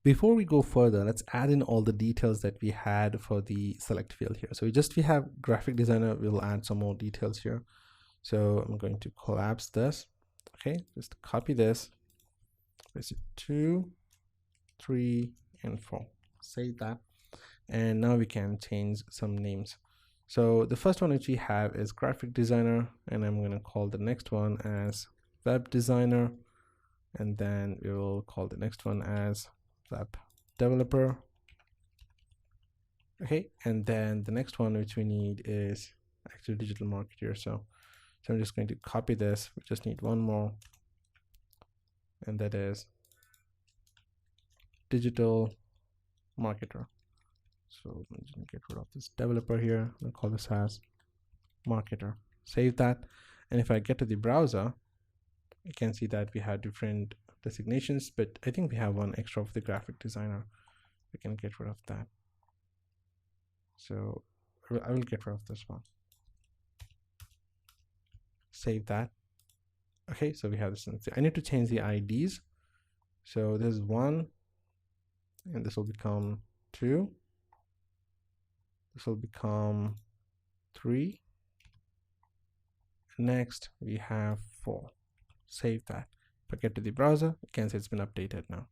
Before we go further, let's add in all the details that we had for the select field here. So we have graphic designer. We'll add some more details here. So I'm going to collapse this. Okay, just copy this. Place it 2, 3, and 4. Save that. And now we can change some names. So the first one which we have is graphic designer, and I'm going to call the next one as web designer, and then we will call the next one as web developer. Okay, and then the next one which we need is actually digital marketer. So I'm just going to copy this. We just need one more, and that is digital marketer. So I'm just going to get rid of this developer here and call this as marketer. Save that. And if I get to the browser, you can see that we have different designations, but I think we have one extra of the graphic designer. We can get rid of that. So I will get rid of this one. Save that. Okay, so we have this. I need to change the IDs. So this is 1, and this will become 2. This will become 3. Next, we have 4. Save that. If I get to the browser, you can see it's been updated now.